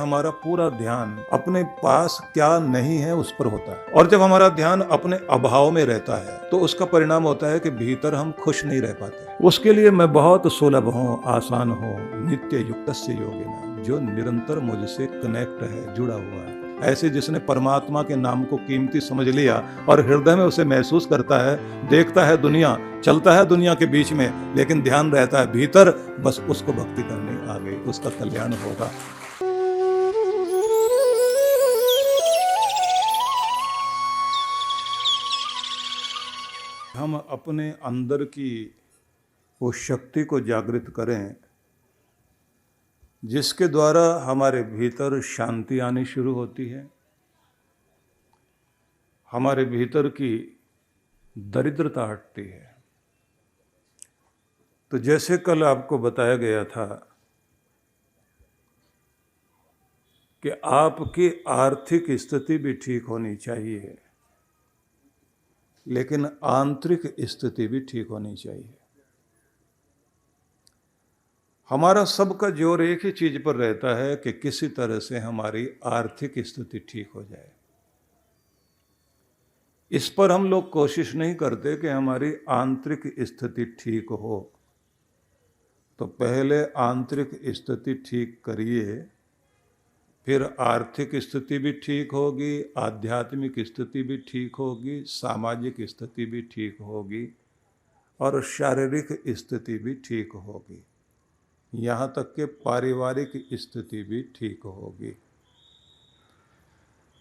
हमारा पूरा ध्यान अपने पास क्या नहीं है उस पर होता है। और जब हमारा ध्यान अपने अभाव में रहता है तो उसका परिणाम होता है कि भीतर हम खुश नहीं रह पाते। उसके लिए मैं बहुत सुलभ हूँ, आसान हूँ, नित्य युक्तस्य योगिना, जो निरंतर मुझसे कनेक्ट है, जुड़ा हुआ है। ऐसे जिसने परमात्मा के नाम को कीमती समझ लिया और हृदय में उसे महसूस करता है, देखता है दुनिया, चलता है दुनिया के बीच में, लेकिन ध्यान रहता है भीतर, बस उसको भक्ति करनी आ गई, उसका कल्याण होगा। हम अपने अंदर की वो शक्ति को जागृत करें जिसके द्वारा हमारे भीतर शांति आनी शुरू होती है, हमारे भीतर की दरिद्रता हटती है। तो जैसे कल आपको बताया गया था कि आपकी आर्थिक स्थिति भी ठीक होनी चाहिए, लेकिन आंतरिक स्थिति भी ठीक होनी चाहिए। हमारा सबका जोर एक ही चीज पर रहता है कि किसी तरह से हमारी आर्थिक स्थिति ठीक हो जाए। इस पर हम लोग कोशिश नहीं करते कि हमारी आंतरिक स्थिति ठीक हो। तो पहले आंतरिक स्थिति ठीक करिए, फिर आर्थिक स्थिति भी ठीक होगी, आध्यात्मिक स्थिति भी ठीक होगी, सामाजिक स्थिति भी ठीक होगी और शारीरिक स्थिति भी ठीक होगी, यहाँ तक कि पारिवारिक स्थिति भी ठीक होगी।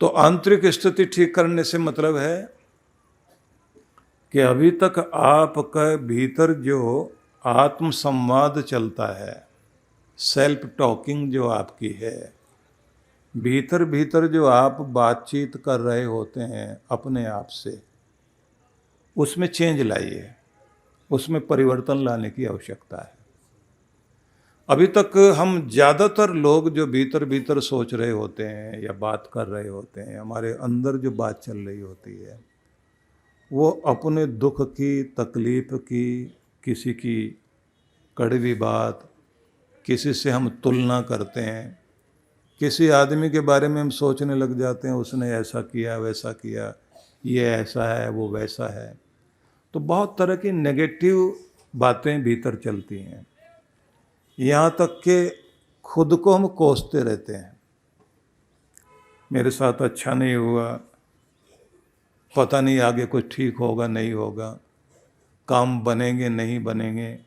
तो आंतरिक स्थिति ठीक करने से मतलब है कि अभी तक आपका भीतर जो आत्म संवाद चलता है, सेल्फ टॉकिंग जो आपकी है, भीतर भीतर जो आप बातचीत कर रहे होते हैं अपने आप से, उसमें चेंज लाइए, उसमें परिवर्तन लाने की आवश्यकता है। अभी तक हम ज़्यादातर लोग जो भीतर भीतर सोच रहे होते हैं या बात कर रहे होते हैं, हमारे अंदर जो बात चल रही होती है, वो अपने दुख की, तकलीफ की, किसी की कड़वी बात, किसी से हम तुलना करते हैं, किसी आदमी के बारे में हम सोचने लग जाते हैं उसने ऐसा किया, वैसा किया, ये ऐसा है, वो वैसा है। तो बहुत तरह की नेगेटिव बातें भीतर चलती हैं, यहाँ तक कि खुद को हम कोसते रहते हैं। मेरे साथ अच्छा नहीं हुआ, पता नहीं आगे कुछ ठीक होगा नहीं होगा, काम बनेंगे नहीं बनेंगे,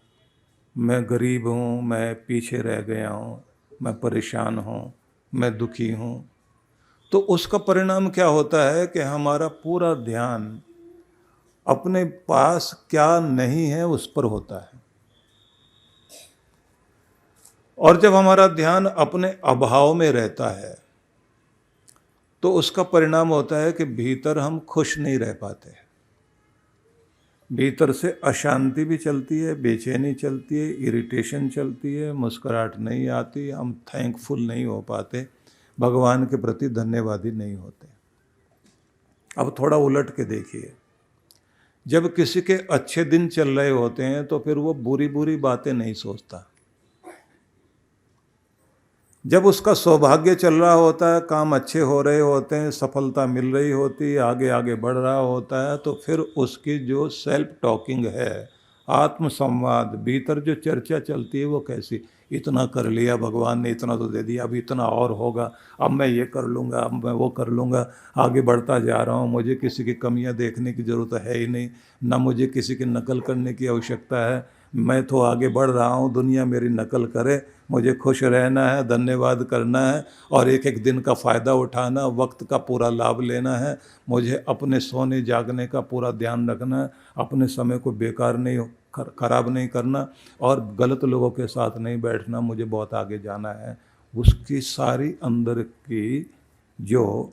मैं गरीब हूँ, मैं पीछे रह गया हूँ, मैं परेशान हूँ, मैं दुखी हूँ। तो उसका परिणाम क्या होता है कि हमारा पूरा ध्यान अपने पास क्या नहीं है उस पर होता है। और जब हमारा ध्यान अपने अभाव में रहता है तो उसका परिणाम होता है कि भीतर हम खुश नहीं रह पाते। भीतर से अशांति भी चलती है, बेचैनी चलती है, इरिटेशन चलती है, मुस्कुराहट नहीं आती, हम थैंकफुल नहीं हो पाते, भगवान के प्रति धन्यवादी नहीं होते। अब थोड़ा उलट के देखिए, जब किसी के अच्छे दिन चल रहे होते हैं तो फिर वो बुरी बुरी बातें नहीं सोचता। जब उसका सौभाग्य चल रहा होता है, काम अच्छे हो रहे होते हैं, सफलता मिल रही होती है, आगे आगे बढ़ रहा होता है, तो फिर उसकी जो सेल्फ टॉकिंग है, आत्म संवाद, भीतर जो चर्चा चलती है, वो कैसी, इतना कर लिया, भगवान ने इतना तो दे दिया, अब इतना और होगा, अब मैं ये कर लूँगा, अब मैं वो कर लूँगा, आगे बढ़ता जा रहा हूँ, मुझे किसी की कमियाँ देखने की ज़रूरत है ही नहीं, ना मुझे किसी की नकल करने की आवश्यकता है, मैं तो आगे बढ़ रहा हूँ, दुनिया मेरी नकल करे, मुझे खुश रहना है, धन्यवाद करना है और एक एक दिन का फ़ायदा उठाना, वक्त का पूरा लाभ लेना है, मुझे अपने सोने जागने का पूरा ध्यान रखना है, अपने समय को बेकार नहीं खराब नहीं करना और गलत लोगों के साथ नहीं बैठना, मुझे बहुत आगे जाना है। उसकी सारी अंदर की जो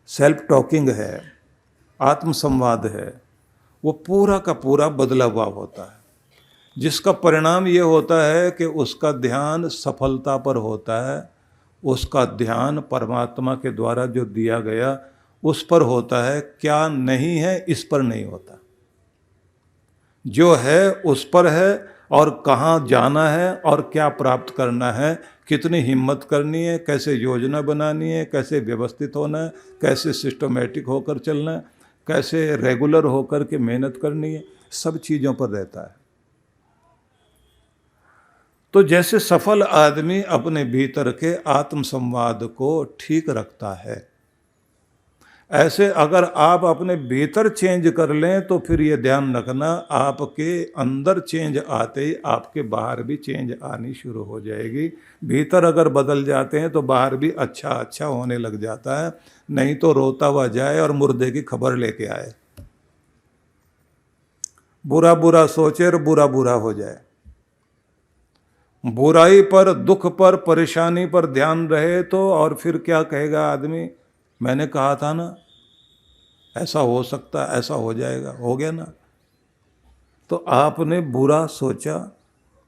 सेल्फ टॉकिंग है, आत्म संवाद है, वो पूरा का पूरा बदला हुआ होता है, जिसका परिणाम ये होता है कि उसका ध्यान सफलता पर होता है, उसका ध्यान परमात्मा के द्वारा जो दिया गया उस पर होता है, क्या नहीं है इस पर नहीं होता। जो है उस पर है और कहाँ जाना है और क्या प्राप्त करना है, कितनी हिम्मत करनी है, कैसे योजना बनानी है, कैसे व्यवस्थित होना है, कैसे सिस्टमेटिक होकर चलना है, कैसे रेगुलर होकर के मेहनत करनी है, सब चीज़ों पर रहता है। तो जैसे सफल आदमी अपने भीतर के आत्म संवाद को ठीक रखता है, ऐसे अगर आप अपने भीतर चेंज कर लें तो फिर ये ध्यान रखना, आपके अंदर चेंज आते ही आपके बाहर भी चेंज आनी शुरू हो जाएगी। भीतर अगर बदल जाते हैं तो बाहर भी अच्छा अच्छा होने लग जाता है, नहीं तो रोता हुआ जाए और मुर्दे की खबर लेके आए। बुरा बुरा सोचे और बुरा बुरा हो जाए। बुराई पर, दुख पर, परेशानी पर ध्यान रहे तो और फिर क्या कहेगा आदमी, मैंने कहा था ना ऐसा हो सकता, ऐसा हो जाएगा, हो गया ना। तो आपने बुरा सोचा,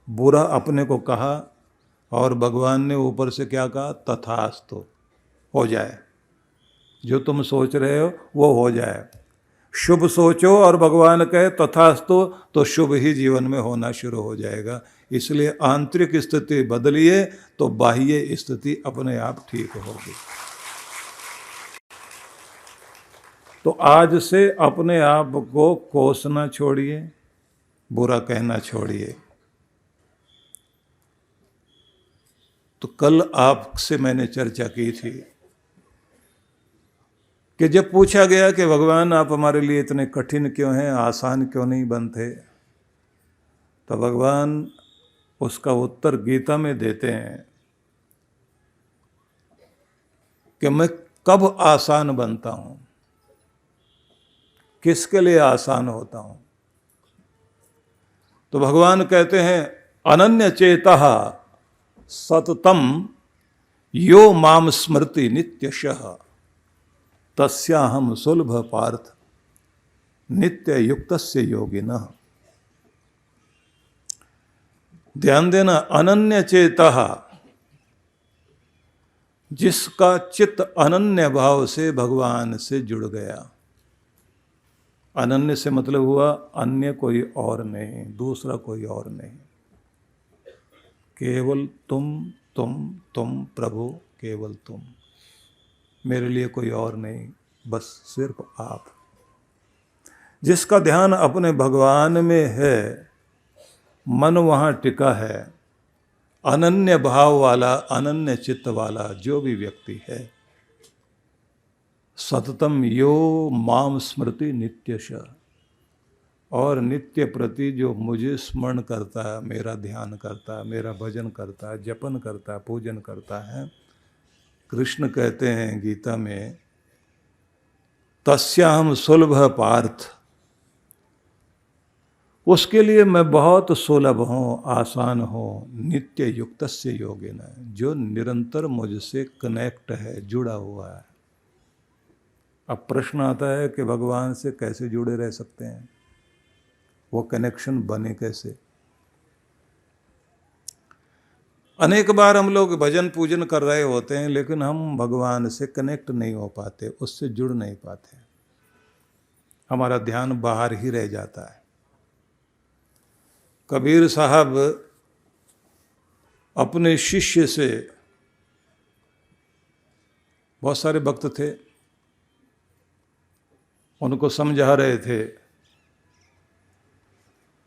बुरा अपने को कहा और भगवान ने ऊपर से क्या कहा, तथास्तु, हो जाए, जो तुम सोच रहे हो वो हो जाए। शुभ सोचो और भगवान कहे तथास्तु, तो शुभ ही जीवन में होना शुरू हो जाएगा। इसलिए आंतरिक स्थिति बदलिए तो बाह्य स्थिति अपने आप ठीक होगी। तो आज से अपने आप को कोसना छोड़िए, बुरा कहना छोड़िए। तो कल आपसे मैंने चर्चा की थी कि जब पूछा गया कि भगवान आप हमारे लिए इतने कठिन क्यों हैं, आसान क्यों नहीं बनते, तो भगवान उसका उत्तर गीता में देते हैं कि मैं कब आसान बनता हूं, किसके लिए आसान होता हूं। तो भगवान कहते हैं अनन्य चेतः सततम यो माम स्मृति नित्यशः तस्याहम सुलभ पार्थ नित्य युक्तस्य योगिनः। ध्यान देना, अनन्य चेतः, जिसका चित्त अनन्य भाव से भगवान से जुड़ गया। अनन्य से मतलब हुआ अन्य कोई और नहीं, दूसरा कोई और नहीं, केवल तुम प्रभु, केवल तुम, मेरे लिए कोई और नहीं, बस सिर्फ आप। जिसका ध्यान अपने भगवान में है, मन वहाँ टिका है, अनन्य भाव वाला, अनन्य चित्त वाला जो भी व्यक्ति है, सततम यो माम स्मृति नित्यशः, और नित्य प्रति जो मुझे स्मरण करता है, मेरा ध्यान करता है, मेरा भजन करता है, जपन करता है, पूजन करता है। कृष्ण कहते हैं गीता में तस्याहम सुलभ पार्थ, उसके लिए मैं बहुत सुलभ हूँ, आसान हूँ। नित्य युक्तस्य योगिन, जो निरंतर मुझसे कनेक्ट है, जुड़ा हुआ है। अब प्रश्न आता है कि भगवान से कैसे जुड़े रह सकते हैं, वो कनेक्शन बने कैसे। अनेक बार हम लोग भजन पूजन कर रहे होते हैं लेकिन हम भगवान से कनेक्ट नहीं हो पाते, उससे जुड़ नहीं पाते, हमारा ध्यान बाहर ही रह जाता है। कबीर साहब अपने शिष्य से, बहुत सारे भक्त थे, उनको समझा रहे थे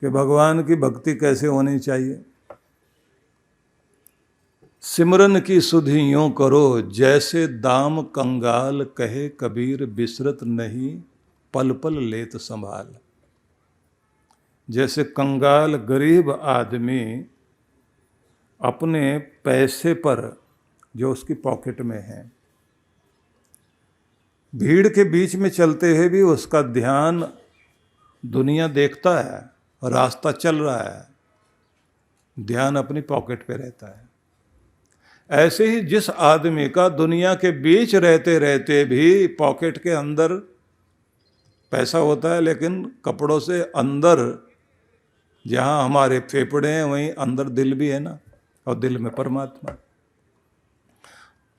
कि भगवान की भक्ति कैसे होनी चाहिए। सिमरन की सुधि यूं करो जैसे दाम कंगाल, कहे कबीर बिसरत नहीं पल पल लेत संभाल। जैसे कंगाल गरीब आदमी अपने पैसे पर जो उसकी पॉकेट में है, भीड़ के बीच में चलते हुए भी उसका ध्यान दुनिया देखता है, रास्ता चल रहा है, ध्यान अपनी पॉकेट पे रहता है। ऐसे ही जिस आदमी का दुनिया के बीच रहते रहते भी पॉकेट के अंदर पैसा होता है, लेकिन कपड़ों से अंदर, जहाँ हमारे फेफड़े हैं वहीं अंदर दिल भी है ना, और दिल में परमात्मा।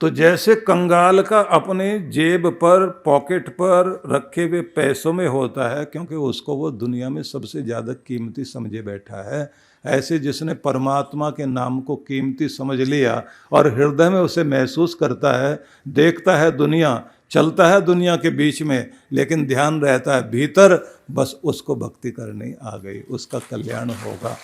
तो जैसे कंगाल का अपने जेब पर, पॉकेट पर रखे हुए पैसों में होता है, क्योंकि उसको वो दुनिया में सबसे ज़्यादा कीमती समझे बैठा है, ऐसे जिसने परमात्मा के नाम को कीमती समझ लिया और हृदय में उसे महसूस करता है, देखता है दुनिया, चलता है दुनिया के बीच में, लेकिन ध्यान रहता है भीतर, बस उसको भक्ति करनी आ गई, उसका कल्याण होगा।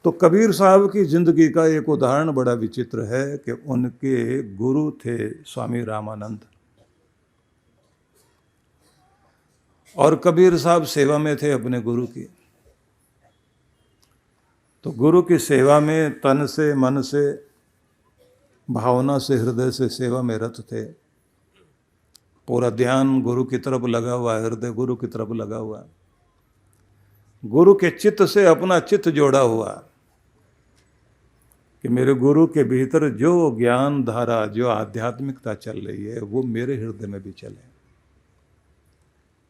तो कबीर साहब की जिंदगी का एक उदाहरण बड़ा विचित्र है कि उनके गुरु थे स्वामी रामानंद, और कबीर साहब सेवा में थे अपने गुरु की। तो गुरु की सेवा में तन से, मन से, भावना से, हृदय से सेवा में रत थे। पूरा ध्यान गुरु की तरफ लगा हुआ, हृदय गुरु की तरफ लगा हुआ, गुरु के चित्त से अपना चित्त जोड़ा हुआ कि मेरे गुरु के भीतर जो ज्ञान धारा, जो आध्यात्मिकता चल रही है, वो मेरे हृदय में भी चले।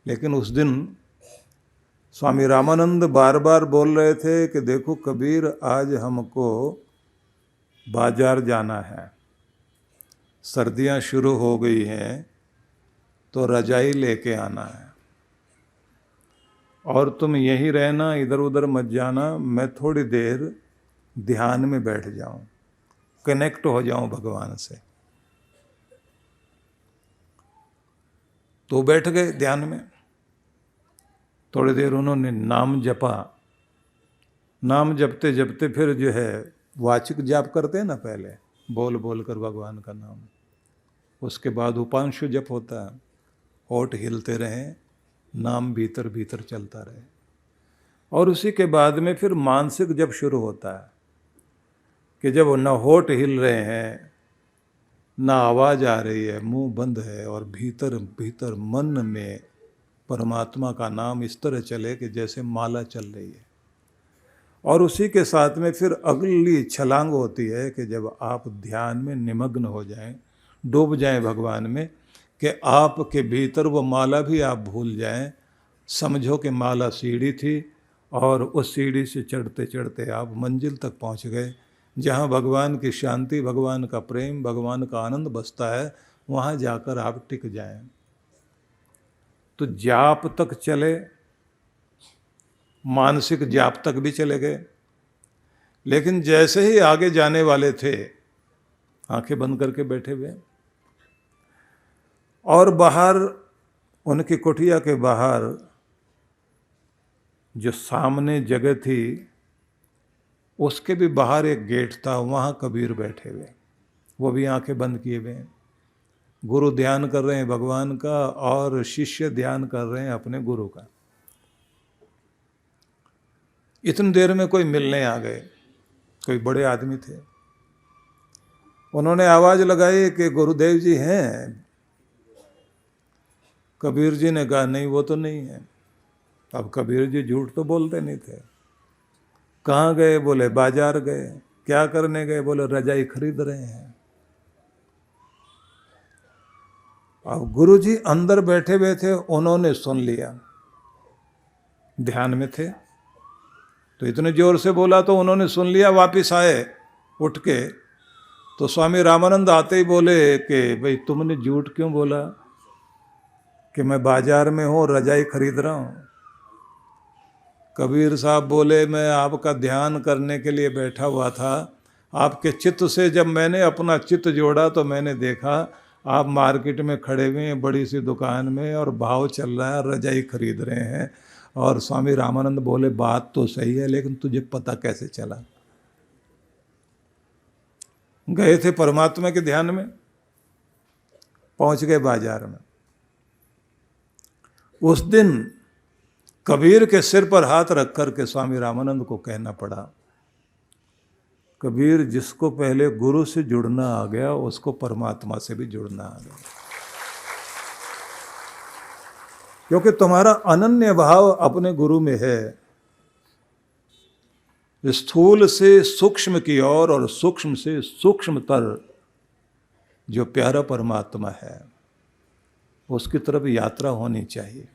लेकिन उस दिन स्वामी रामानंद बार बार बोल रहे थे कि देखो कबीर, आज हमको बाजार जाना है, सर्दियां शुरू हो गई हैं, तो रजाई लेके आना है, और तुम यहीं रहना, इधर उधर मत जाना, मैं थोड़ी देर ध्यान में बैठ जाऊं, कनेक्ट हो जाऊं भगवान से। तो बैठ गए ध्यान में, थोड़ी देर उन्होंने नाम जपा। नाम जपते जपते फिर जो है वाचिक जाप करते हैं ना, पहले बोल बोल कर भगवान का नाम, उसके बाद उपांशु जप होता है, होठ हिलते रहें, नाम भीतर भीतर चलता रहे, और उसी के बाद में फिर मानसिक जप शुरू होता है कि जब न होठ हिल रहे हैं, ना आवाज़ आ रही है, मुंह बंद है, और भीतर भीतर मन में परमात्मा का नाम इस तरह चले कि जैसे माला चल रही है। और उसी के साथ में फिर अगली छलांग होती है कि जब आप ध्यान में निमग्न हो जाएं, डूब जाएं भगवान में, कि आपके भीतर वो माला भी आप भूल जाएं। समझो कि माला सीढ़ी थी, और उस सीढ़ी से चढ़ते चढ़ते आप मंजिल तक पहुंच गए, जहां भगवान की शांति, भगवान का प्रेम, भगवान का आनंद बसता है, वहां जाकर आप टिक जाएं। तो जाप तक चले, मानसिक जाप तक भी चले गए, लेकिन जैसे ही आगे जाने वाले थे, आंखें बंद करके बैठे हुए, और बाहर उनकी कुटिया के बाहर जो सामने जगह थी, उसके भी बाहर एक गेट था, वहाँ कबीर बैठे हुए, वो भी आंखें बंद किए हुए हैं। गुरु ध्यान कर रहे हैं भगवान का, और शिष्य ध्यान कर रहे हैं अपने गुरु का। इतनी देर में कोई मिलने आ गए, कोई बड़े आदमी थे। उन्होंने आवाज़ लगाई कि गुरुदेव जी हैं? कबीर जी ने कहा नहीं, वो तो नहीं है। अब कबीर जी झूठ तो बोलते नहीं थे। कहाँ गए? बोले बाजार गए। क्या करने गए? बोले रजाई खरीद रहे हैं। अब गुरु जी अंदर बैठे हुए थे, उन्होंने सुन लिया, ध्यान में थे, तो इतने जोर से बोला तो उन्होंने सुन लिया। वापिस आए उठ के, तो स्वामी रामानंद आते ही बोले कि भाई तुमने झूठ क्यों बोला कि मैं बाजार में हूँ, रजाई खरीद रहा हूँ? कबीर साहब बोले मैं आपका ध्यान करने के लिए बैठा हुआ था, आपके चित्त से जब मैंने अपना चित्त जोड़ा तो मैंने देखा आप मार्केट में खड़े हुए हैं, बड़ी सी दुकान में, और भाव चल रहा है, रजाई खरीद रहे हैं। और स्वामी रामानंद बोले बात तो सही है, लेकिन तुझे पता कैसे चला? गए थे परमात्मा के ध्यान में, पहुंच गए बाजार में। उस दिन कबीर के सिर पर हाथ रख कर के स्वामी रामानंद को कहना पड़ा, कबीर, जिसको पहले गुरु से जुड़ना आ गया, उसको परमात्मा से भी जुड़ना आ गया, क्योंकि तुम्हारा अनन्य भाव अपने गुरु में है। स्थूल से सूक्ष्म की ओर और सूक्ष्म से सूक्ष्मतर जो प्यारा परमात्मा है, उसकी तरफ यात्रा होनी चाहिए।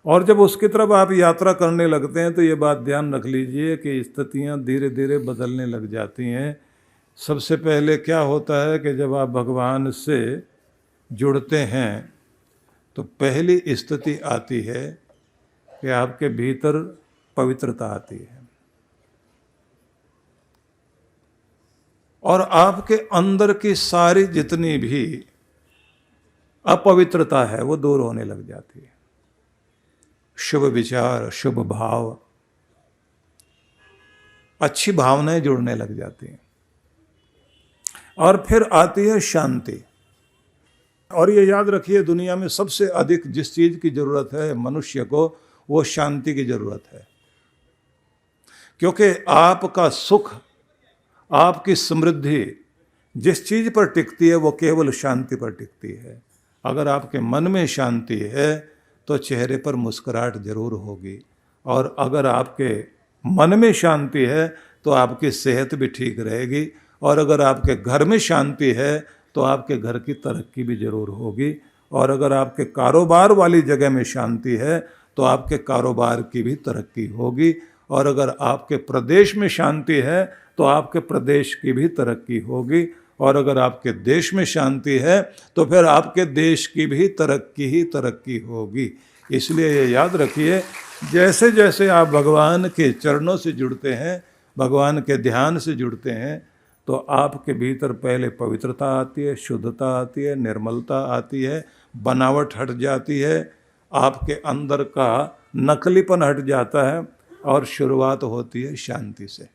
और जब उसकी तरफ आप यात्रा करने लगते हैं तो ये बात ध्यान रख लीजिए कि स्थितियां धीरे धीरे बदलने लग जाती हैं। सबसे पहले क्या होता है कि जब आप भगवान से जुड़ते हैं तो पहली स्थिति आती है कि आपके भीतर पवित्रता आती है और आपके अंदर की सारी जितनी भी अपवित्रता है वो दूर होने लग जाती है। शुभ विचार, शुभ भाव, अच्छी भावनाएं जुड़ने लग जाती हैं और फिर आती है शांति। और ये याद रखिए, दुनिया में सबसे अधिक जिस चीज की जरूरत है मनुष्य को, वो शांति की जरूरत है। क्योंकि आपका सुख, आपकी समृद्धि जिस चीज पर टिकती है वो केवल शांति पर टिकती है। अगर आपके मन में शांति है तो चेहरे पर मुस्कुराहट जरूर होगी, और अगर आपके मन में शांति है तो आपकी सेहत भी ठीक रहेगी, और अगर आपके घर में शांति है तो आपके घर की तरक्की भी जरूर होगी, और अगर आपके कारोबार वाली जगह में शांति है तो आपके कारोबार की भी तरक्की होगी, और अगर आपके प्रदेश में शांति है तो आपके प्रदेश की भी तरक्की होगी, और अगर आपके देश में शांति है तो फिर आपके देश की भी तरक्की ही तरक्की होगी। इसलिए ये याद रखिए, जैसे जैसे आप भगवान के चरणों से जुड़ते हैं, भगवान के ध्यान से जुड़ते हैं, तो आपके भीतर पहले पवित्रता आती है, शुद्धता आती है, निर्मलता आती है, बनावट हट जाती है, आपके अंदर का नकलीपन हट जाता है और शुरुआत होती है शांति से।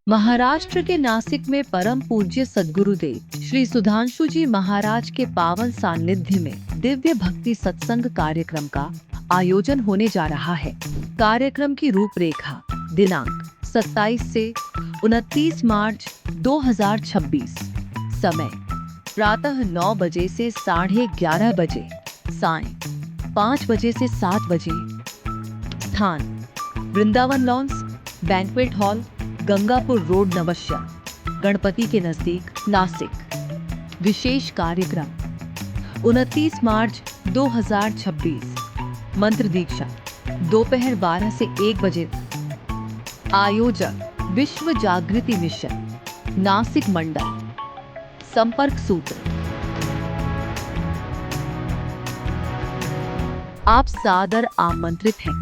महाराष्ट्र के नासिक में परम पूज्य सद्गुरुदेव श्री सुधांशु जी महाराज के पावन सानिध्य में दिव्य भक्ति सत्संग कार्यक्रम का आयोजन होने जा रहा है। कार्यक्रम की रूपरेखा दिनांक 27 से 29 मार्च 2026। समय प्रातः 9 बजे से 11:30 बजे, सायं 5 बजे से 7 बजे। स्थान Vrindavan lawns, banquet hall, Gangapur road, नवश्या, गणपति के नजदीक, नासिक। विशेष कार्यक्रम 29 मार्च 2026। मंत्र दीक्षा दोपहर 12 से 1 बजे। आयोजक विश्व जागृति मिशन, नासिक मंडल। संपर्क सूत्र आप सादर आमंत्रित हैं।